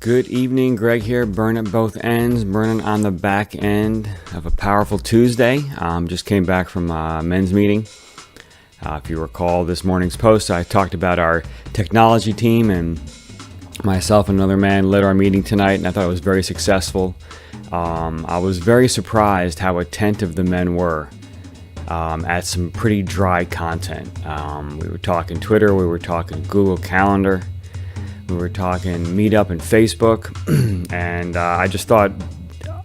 Good evening, Greg here, burning at both ends, burning on the back end of a powerful Tuesday. Just came back from a men's meeting. If you recall this morning's post, I talked about our technology team, and myself and another man led our meeting tonight, and I thought it was very successful. I was very surprised how attentive the men were at some pretty dry content. We were talking Twitter, we were talking Google Calendar, we were talking Meetup and Facebook, and I just thought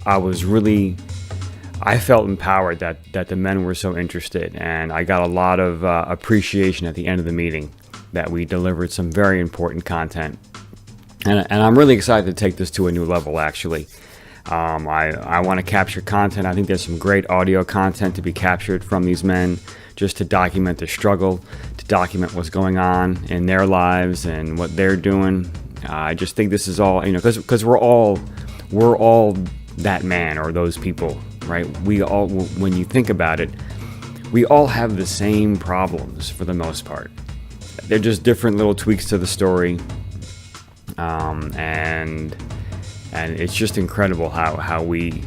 I felt empowered that the men were so interested, and I got a lot of appreciation at the end of the meeting that we delivered some very important content. And I'm really excited to take this to a new level, actually. I want to capture content. I think there's some great audio content to be captured from these men, just to document the struggle, to document what's going on in their lives and what they're doing. I just think this is all, because we're all that man or those people, right? We all, when you think about it, we all have the same problems for the most part. They're just different little tweaks to the story, and it's just incredible how we,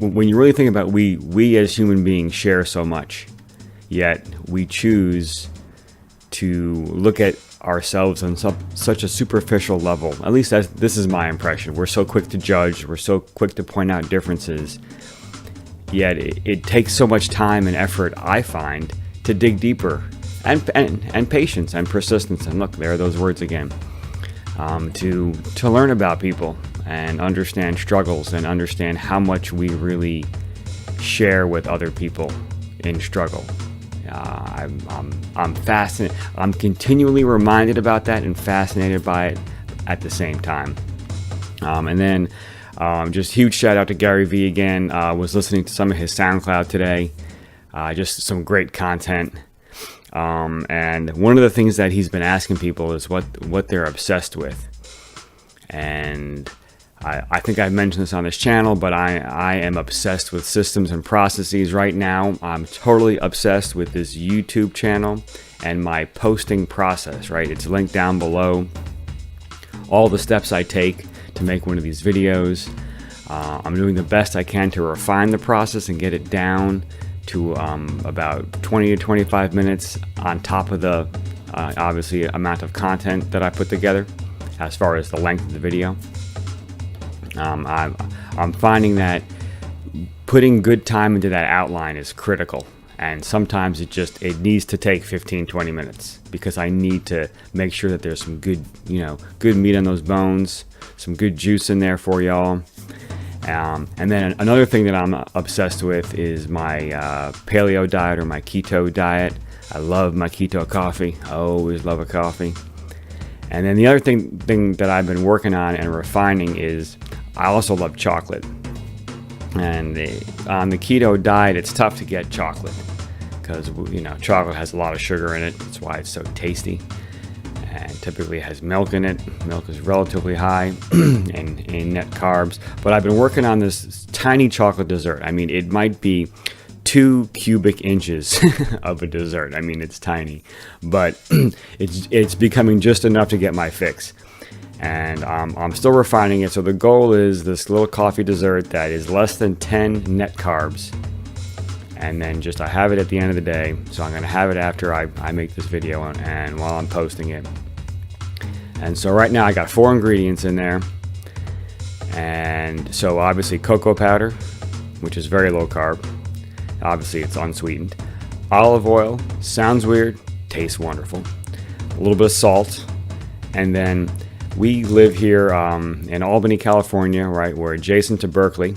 when you really think about it, we as human beings share so much, yet we choose to look at ourselves on such a superficial level. At least this is my impression. We're so quick to judge, we're so quick to point out differences, yet it takes so much time and effort, I find, to dig deeper, and patience and persistence, and look, there are those words again, to learn about people and understand struggles and understand how much we really share with other people in struggle. I'm fascinated. I'm continually reminded about that and fascinated by it at the same time. And then just huge shout out to Gary Vee again. Was listening to some of his SoundCloud today. Just some great content. And one of the things that he's been asking people is what they're obsessed with. And I think I've mentioned this on this channel, but I am obsessed with systems and processes right now. I'm totally obsessed with this YouTube channel and my posting process, right? It's linked down below. All the steps I take to make one of these videos. I'm doing the best I can to refine the process and get it down to about 20 to 25 minutes on top of the obviously amount of content that I put together as far as the length of the video. I'm finding that putting good time into that outline is critical, and sometimes it needs to take 15-20 minutes because I need to make sure that there's some good meat on those bones, some good juice in there for y'all. And then another thing that I'm obsessed with is my paleo diet or my keto diet. I love my keto coffee. I always love a coffee. And then the other thing that I've been working on and refining is I also love chocolate. And on the keto diet, it's tough to get chocolate because chocolate has a lot of sugar in it. That's why it's so tasty. And typically it has milk in it. Milk is relatively high in net carbs. But I've been working on this tiny chocolate dessert. I mean, it might be 2 cubic inches of a dessert. I mean, it's tiny, but it's becoming just enough to get my fix. And I'm still refining it. So the goal is this little coffee dessert that is less than 10 net carbs. And then I have it at the end of the day. So I'm going to have it after I make this video and while I'm posting it. And so right now I got 4 ingredients in there. And so obviously cocoa powder, which is very low carb. Obviously it's unsweetened. Olive oil, sounds weird, tastes wonderful. A little bit of salt. And then we live here in Albany, California, right? We're adjacent to Berkeley.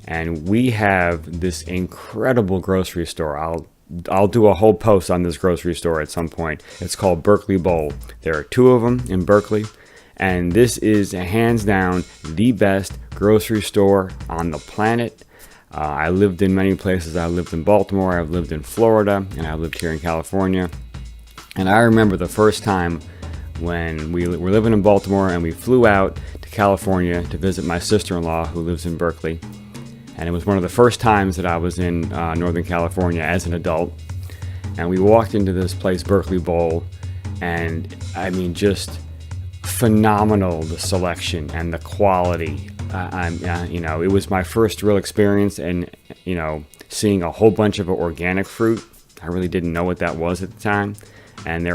And we have this incredible grocery store. I'll do a whole post on this grocery store at some point. It's called Berkeley Bowl. There are 2 of them in Berkeley. And this is hands down the best grocery store on the planet. I lived in many places. I lived in Baltimore, I've lived in Florida, and I lived here in California. And I remember the first time when we were living in Baltimore and we flew out to California to visit my sister-in-law who lives in Berkeley. And it was one of the first times that I was in Northern California as an adult. And we walked into this place, Berkeley Bowl, and I mean, just phenomenal, the selection and the quality. It was my first real experience, and seeing a whole bunch of organic fruit. I really didn't know what that was at the time, and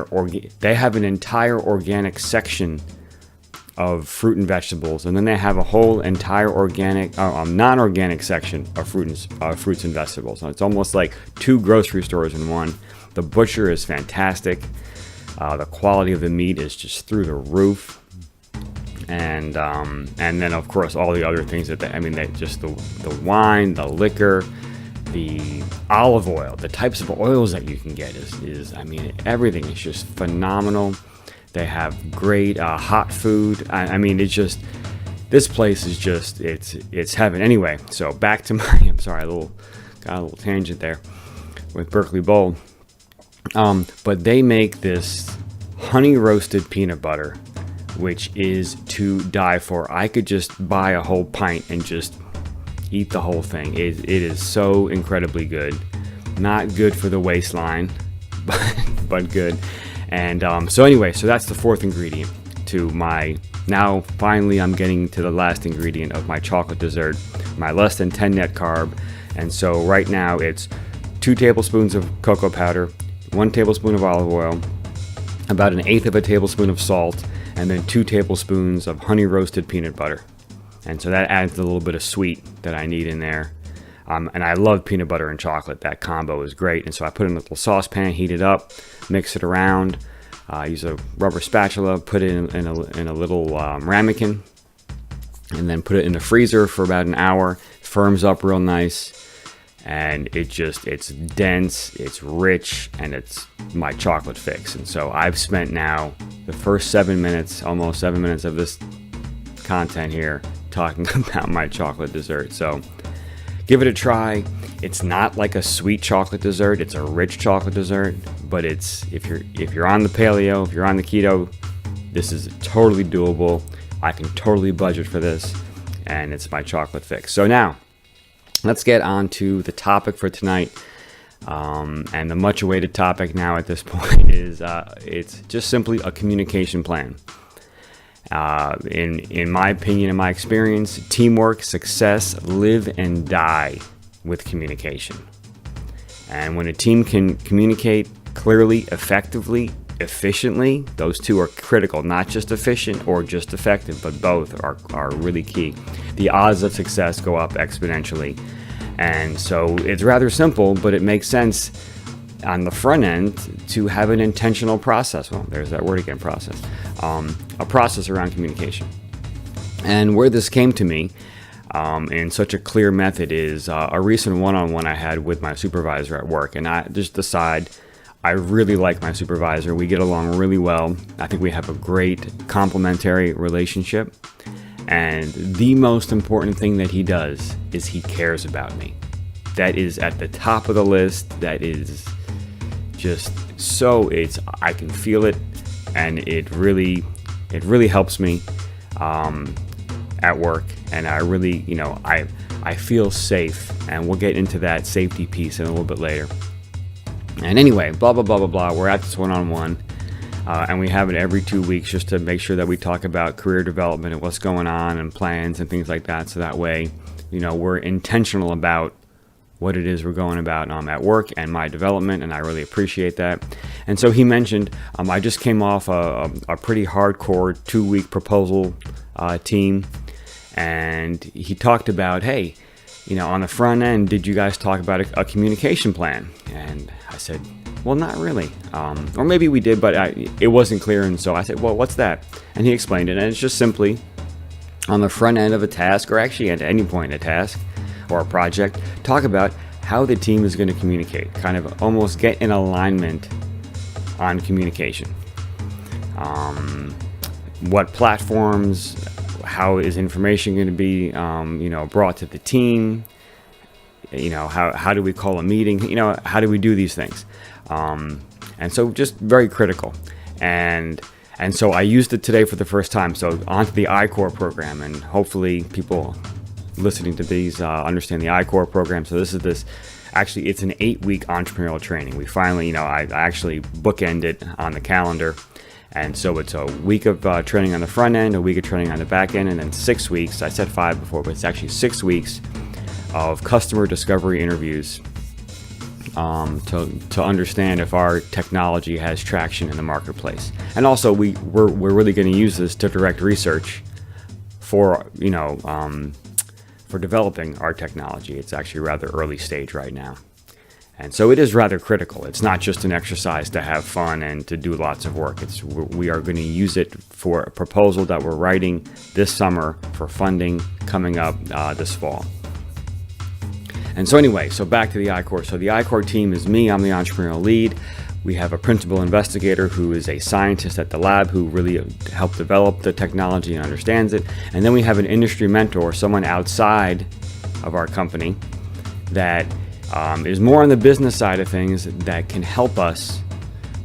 they have an entire organic section of fruit and vegetables, and then they have a whole entire non-organic section of fruits and vegetables. So it's almost like two grocery stores in one. The butcher is fantastic. The quality of the meat is just through the roof, and then of course all the other things just the wine, the liquor, the olive oil, the types of oils that you can get is everything is just phenomenal. They have great hot food. This place is just it's heaven. Anyway, so back to my I'm sorry, got a little tangent there with Berkeley Bowl. But they make this honey roasted peanut butter, which is to die for. I could just buy a whole pint and just eat the whole thing. It is so incredibly good. Not good for the waistline, but good. And so that's the fourth ingredient to my, now finally I'm getting to the last ingredient of my chocolate dessert, my less than 10 net carb. And so right now it's 2 tablespoons of cocoa powder, 1 tablespoon of olive oil, about 1/8 of a tablespoon of salt, and then 2 tablespoons of honey roasted peanut butter. And so that adds a little bit of sweet that I need in there. And I love peanut butter and chocolate. That combo is great. And so I put it in a little saucepan, heat it up, mix it around, use a rubber spatula, put it in a little ramekin, and then put it in the freezer for about an hour. Firms up real nice, and it's dense, it's rich, and it's my chocolate fix. And so I've spent now the first almost 7 minutes of this content here talking about my chocolate dessert. So give it a try. It's not like a sweet chocolate dessert. It's a rich chocolate dessert, but it's if you're on the paleo, if you're on the keto, this is totally doable. I can totally budget for this, and it's my chocolate fix. So now, let's get on to the topic for tonight. And the much awaited topic now at this point is it's just simply a communication plan. In my opinion, in my experience, teamwork, success, live and die with communication. And when a team can communicate clearly, effectively, efficiently, those two are critical. Not just efficient or just effective, but both are really key. The odds of success go up exponentially. And so it's rather simple, but it makes sense on the front end to have an intentional process. Well, there's that word again, process. A process around communication. And where this came to me in such a clear method is a recent one-on-one I had with my supervisor at work. And I just decide I really like my supervisor. We get along really well. I think we have a great complementary relationship. And the most important thing that he does is he cares about me. That is at the top of the list. That is just so I can feel it, and it really helps me at work. And I really, I feel safe, and we'll get into that safety piece in a little bit later. And anyway, blah blah blah blah blah. We're at this one-on-one. And we have it every 2 weeks just to make sure that we talk about career development and what's going on and plans and things like that. So that way, we're intentional about what it is we're going about at work and my development, and I really appreciate that. And so he mentioned, I just came off a pretty hardcore 2-week proposal team, and he talked about, hey, on the front end, did you guys talk about a communication plan? And I said, well, not really. Or maybe we did, but it wasn't clear. And so I said, well, what's that? And he explained it. And it's just simply on the front end of a task, or actually at any point in a task or a project, talk about how the team is going to communicate, kind of almost get in alignment on communication. What platforms, how is information going to be, brought to the team? How do we call a meeting? How do we do these things? And so just very critical. And so I used it today for the first time. So onto the I-Core program, and hopefully people listening to these understand the I-Core program. So this is Actually, it's an 8-week entrepreneurial training. We finally, I actually bookended on the calendar. And so it's a week of training on the front end, a week of training on the back end, and then 6 weeks. I said 5 before, but it's actually 6 weeks of customer discovery interviews to understand if our technology has traction in the marketplace. And also, we're really going to use this to direct research for developing our technology. It's actually rather early stage right now. And so it is rather critical. It's not just an exercise to have fun and to do lots of work. We are going to use it for a proposal that we're writing this summer for funding coming up this fall. And so anyway, so back to the I-Corps. So the I-Corps team is me. I'm the entrepreneurial lead. We have a principal investigator who is a scientist at the lab who really helped develop the technology and understands it. And then we have an industry mentor, someone outside of our company that is more on the business side of things that can help us,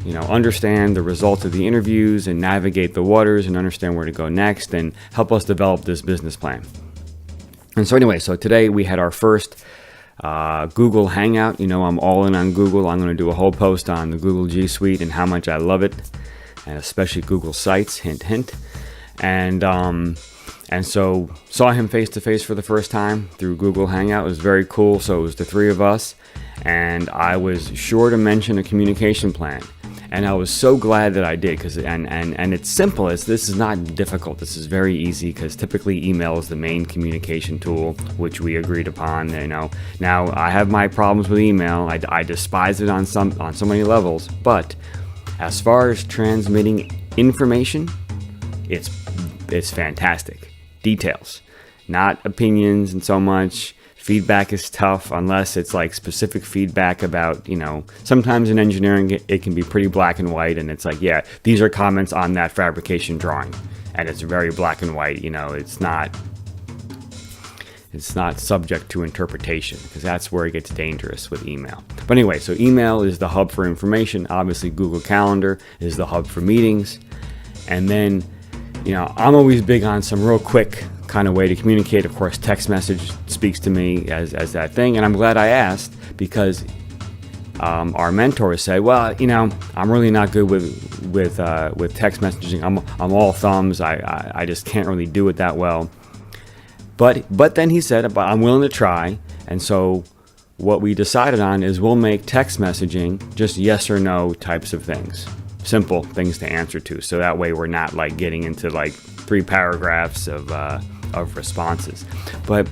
understand the results of the interviews and navigate the waters and understand where to go next and help us develop this business plan. And so anyway, so today we had our first Google Hangout. I'm all in on Google. I'm going to do a whole post on the Google G Suite and how much I love it, and especially Google Sites, hint, hint. And so saw him face to face for the first time through Google Hangout. It was very cool. So it was the three of us, and I was sure to mention a communication plan. And I was so glad that I did, because and it's simple. This is not difficult. This is very easy, because typically email is the main communication tool, which we agreed upon. Now I have my problems with email. I despise it on so many levels. But as far as transmitting information, it's fantastic. Details, not opinions and so much. Feedback is tough unless it's like specific feedback about, sometimes in engineering it can be pretty black and white, and it's like, yeah, these are comments on that fabrication drawing, and it's very black and white. It's not subject to interpretation, because that's where it gets dangerous with email. But anyway, so email is the hub for information. Obviously, Google Calendar is the hub for meetings. And then, I'm always big on some real quick kind of way to communicate. Of course, text message speaks to me as that thing. And I'm glad I asked, because our mentors say, well, I'm really not good with text messaging. I'm all thumbs. I just can't really do it that well. But then he said, but I'm willing to try. And so what we decided on is we'll make text messaging just yes or no types of things. Simple things to answer to. So that way we're not like getting into like 3 paragraphs of responses. But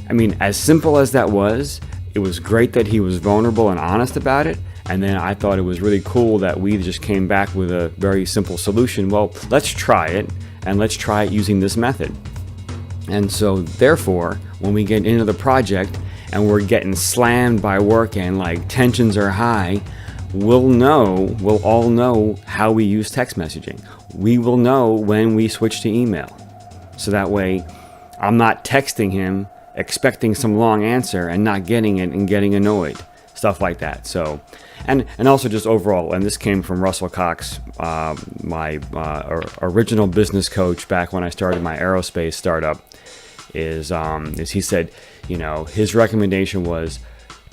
I mean, as simple as that was, it was great that he was vulnerable and honest about it. And then I thought it was really cool that we just came back with a very simple solution. Well, let's try it, and let's try it using this method. And so therefore, when we get into the project and we're getting slammed by work and like tensions are high, we'll all know how we use text messaging. We will know when we switch to email. So that way I'm not texting him expecting some long answer and not getting it and getting annoyed. Stuff like that. So, and also just overall, and this came from Russell Cox, my original business coach back when I started my aerospace startup, is he said, his recommendation was,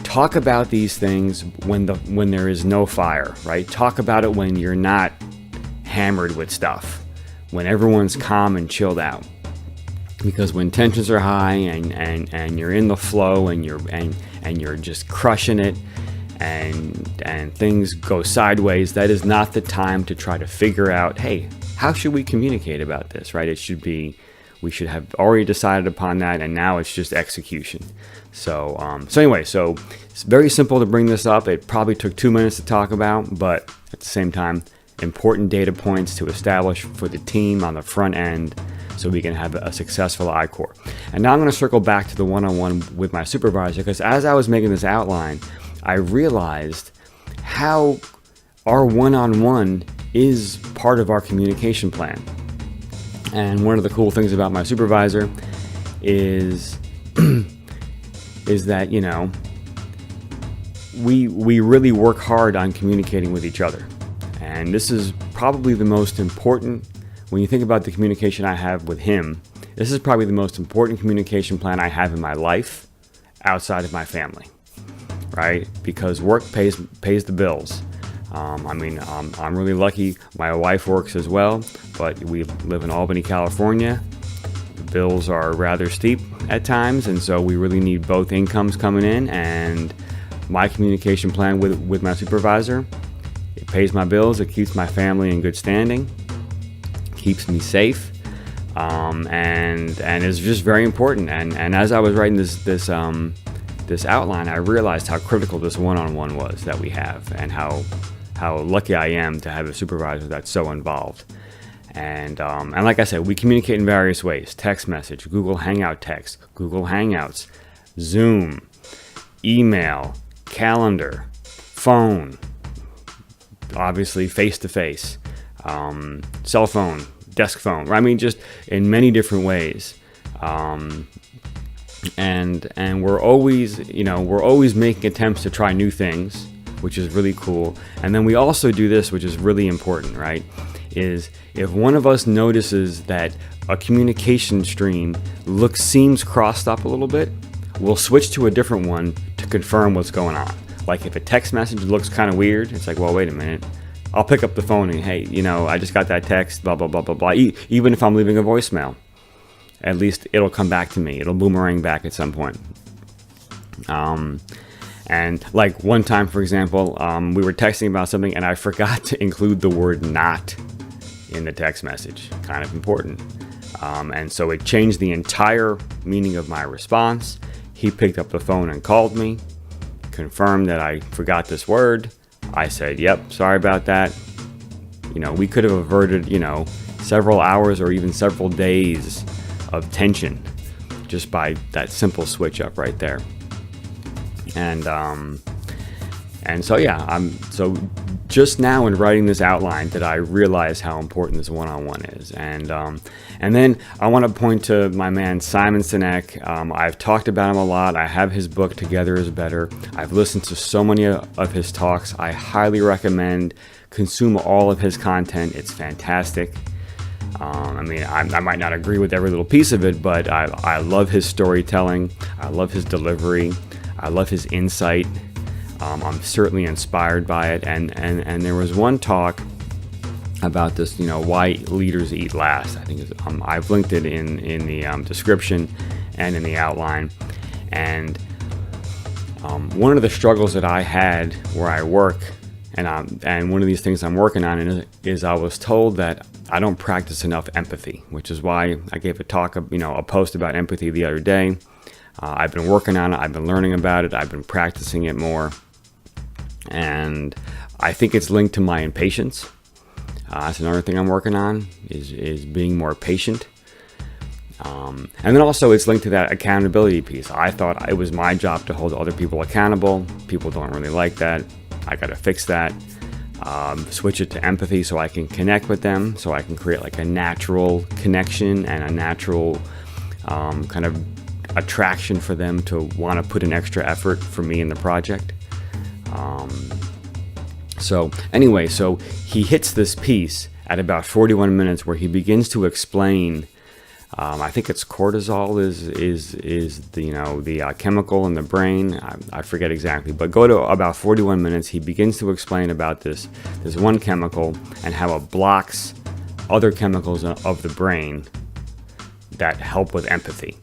talk about these things when there is no fire, right? Talk about it when you're not hammered with stuff, when everyone's calm and chilled out. Because when tensions are high and you're in the flow and you're just crushing it and things go sideways, that is not the time to try to figure out, hey, how should we communicate about this, right? We should have already decided upon that, and now it's just execution. So anyway, so it's very simple to bring this up. It probably took 2 minutes to talk about, but at the same time, important data points to establish for the team on the front end so we can have a successful I-Corps. And now I'm going to circle back to the one-on-one with my supervisor, because as I was making this outline, I realized how our one-on-one is part of our communication plan. And one of the cool things about my supervisor is that, we really work hard on communicating with each other. And this is probably the most important, when you think about the communication I have with him, this is probably the most important communication plan I have in my life outside of my family. right? Because work pays the bills. I'm really lucky. My wife works as well, but we live in Albany, California. The bills are rather steep at times, and so we really need both incomes coming in. And my communication plan with my supervisor, it pays my bills, it keeps my family in good standing, keeps me safe, and is just very important. And as I was writing this outline, I realized how critical this one-on-one was that we have, and how lucky I am to have a supervisor that's so involved. And like I said, we communicate in various ways: text message, Google Hangout text, Google Hangouts, Zoom, email, calendar, phone, obviously face-to-face, cell phone, desk phone. I mean, just in many different ways. And we're always making attempts to try new things, which is really cool. And then we also do this, which is really important, right? Is if one of us notices that a communication stream seems crossed up a little bit, we'll switch to a different one to confirm what's going on. Like if a text message looks kind of weird, it's like, well, wait a minute. I'll pick up the phone and, hey, I just got that text, blah, blah, blah, blah, blah. Even if I'm leaving a voicemail, at least it'll come back to me. It'll boomerang back at some point. And like one time, for example, we were texting about something and I forgot to include the word "not" in the text message. Kind of important. And so it changed the entire meaning of my response. He picked up the phone and called me, confirmed that I forgot this word. I said, yep, sorry about that. We could have averted, several hours or even several days of tension just by that simple switch up right there. And so, yeah, so just now in writing this outline did I realize how important this one-on-one is. And then I want to point to my man Simon Sinek. I've talked about him a lot. I have his book, Together is Better. I've listened to so many of his talks. I highly recommend consume all of his content. It's fantastic. I might not agree with every little piece of it, but I love his storytelling. I love his delivery. I love his insight. I'm certainly inspired by it. And there was one talk about this, why leaders eat last. I think I've linked it in the description and in the outline. And one of the struggles that I had where I work, and one of these things I'm working on is I was told that I don't practice enough empathy, which is why I gave a talk, a post about empathy the other day. I've been working on it. I've been learning about it. I've been practicing it more. And I think it's linked to my impatience. That's another thing I'm working on is being more patient. And then also it's linked to that accountability piece. I thought it was my job to hold other people accountable. People don't really like that. I got to fix that. Switch it to empathy so I can connect with them, so I can create like a natural connection and a natural kind of attraction for them to want to put in extra effort for me in the project. So he hits this piece at about 41 minutes where he begins to explain. I think it's cortisol is the chemical in the brain. I forget exactly, but go to about 41 minutes. He begins to explain about this one chemical and how it blocks other chemicals of the brain that help with empathy.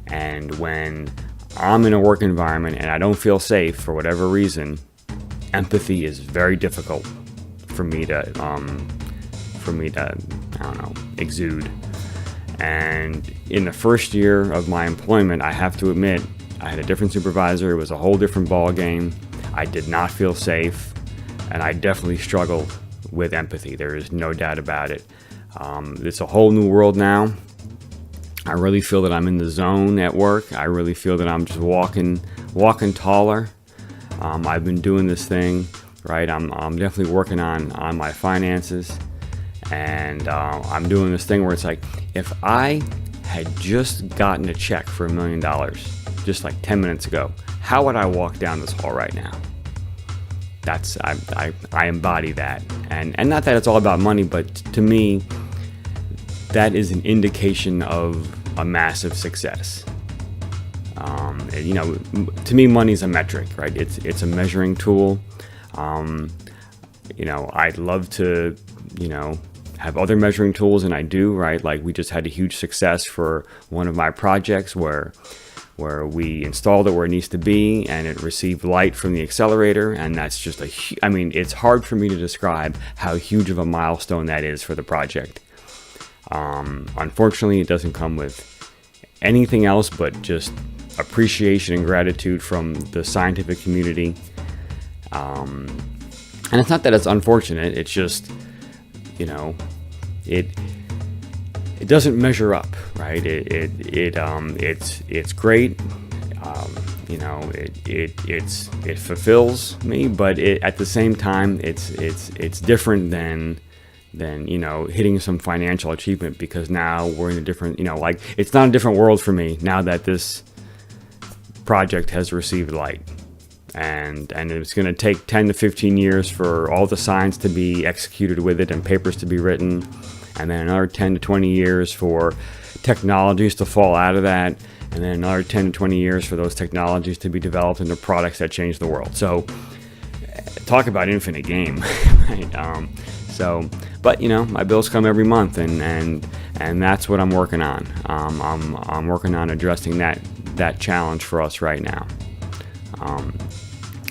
And when I'm in a work environment and I don't feel safe for whatever reason, empathy is very difficult for me to exude. And in the first year of my employment, I have to admit, I had a different supervisor. It was a whole different ball game. I did not feel safe, and I definitely struggled with empathy. There is no doubt about it. It's a whole new world now. I really feel that I'm in the zone at work. I really feel that I'm just walking taller. I've been doing this thing, right? I'm definitely working on my finances. And I'm doing this thing where it's like, if I had just gotten a check for $1 million just like 10 minutes ago, how would I walk down this hall right now? I embody that. And not that it's all about money, but to me, that is an indication of a massive success. To me, money is a metric, right? It's a measuring tool. I'd love to, have other measuring tools, and I do, right? Like we just had a huge success for one of my projects where we installed it where it needs to be, and it received light from the accelerator, and that's just it's hard for me to describe how huge of a milestone that is for the project. Unfortunately, it doesn't come with anything else but just appreciation and gratitude from the scientific community. And it's not that it's unfortunate, it's just, it doesn't measure up, right? It's great. It fulfills me, but at the same time, it's different than hitting some financial achievement, because now we're in a different, it's not a different world for me now that this project has received light. And it's going to take 10 to 15 years for all the science to be executed with it and papers to be written, and then another 10 to 20 years for technologies to fall out of that, and then another 10 to 20 years for those technologies to be developed into products that change the world. So talk about infinite game, right? But my bills come every month, and that's what I'm working on. I'm working on addressing that challenge for us right now.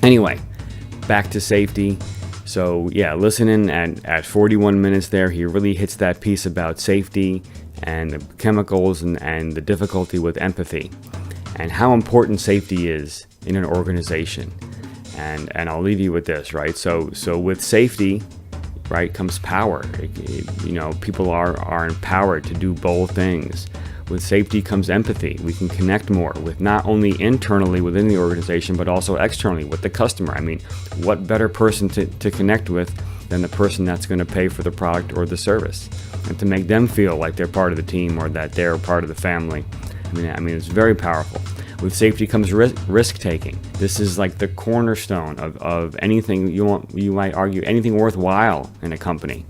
Anyway, back to safety. So yeah, listening at 41 minutes there, he really hits that piece about safety and the chemicals and the difficulty with empathy and how important safety is in an organization. And I'll leave you with this, right? So with safety, right, comes power. People are empowered to do bold things. With safety comes empathy. We can connect more with not only internally within the organization, but also externally with the customer. What better person to connect with than the person that's going to pay for the product or the service, and to make them feel like they're part of the team or that they're part of the family. It's very powerful. With safety comes risk taking. This is like the cornerstone of anything you might argue, anything worthwhile in a company.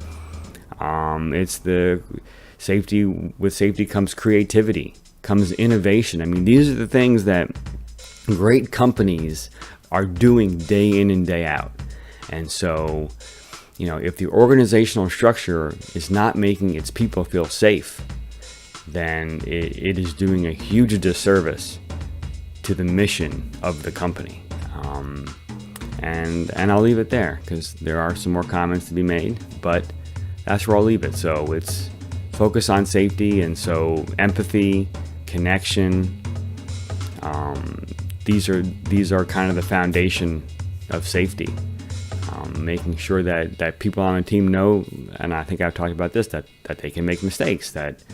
It's the safety. With safety comes creativity, comes innovation. These are the things that great companies are doing day in and day out. And so, if the organizational structure is not making its people feel safe, then it is doing a huge disservice to the mission of the company. And I'll leave it there, because there are some more comments to be made, but that's where I'll leave it. So it's focus on safety, and so empathy, connection, these are kind of the foundation of safety. Making sure that people on the team know, and I think I've talked about this, that they can make mistakes, that's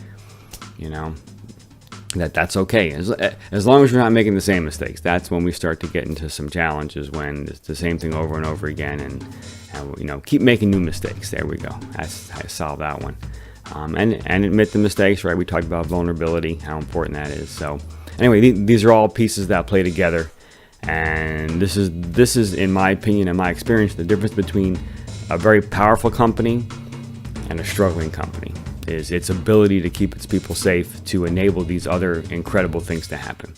okay. As long as you're not making the same mistakes, that's when we start to get into some challenges, when it's the same thing over and over again, and keep making new mistakes. There we go. That's how to solve that one. And admit the mistakes, right? We talked about vulnerability, how important that is. So anyway, these are all pieces that play together, and this is in my opinion and my experience, the difference between a very powerful company and a struggling company is its ability to keep its people safe, to enable these other incredible things to happen.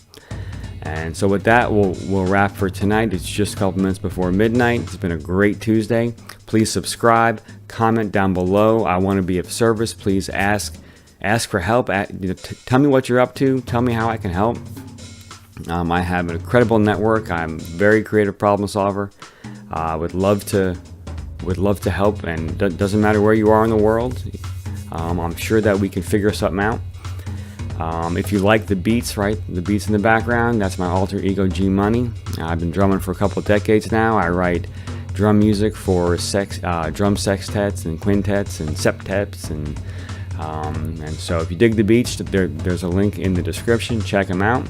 And so with that, we'll wrap for tonight. It's just a couple minutes before midnight. It's been a great Tuesday. Please subscribe, comment down below. I want to be of service. Please ask for help. Tell me what you're up to. Tell me how I can help. I have an incredible network. I'm a very creative problem solver. Would love to help, and doesn't matter where you are in the world. I'm sure that we can figure something out. If you like the beats, right? The beats in the background, that's my alter ego G Money. I've been drumming for a couple of decades now. I write drum music for drum sextets and quintets and septets, and so if you dig the beats, there's a link in the description. Check them out.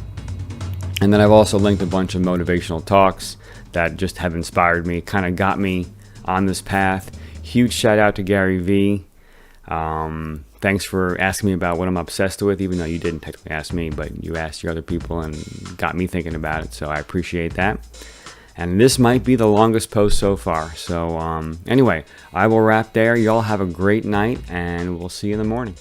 And then I've also linked a bunch of motivational talks that just have inspired me, kind of got me on this path. Huge shout out to Gary V. Thanks for asking me about what I'm obsessed with, even though you didn't technically ask me, but you asked your other people and got me thinking about it, so I appreciate that. And this might be the longest post so far. So anyway, I will wrap there. Y'all have a great night, and we'll see you in the morning.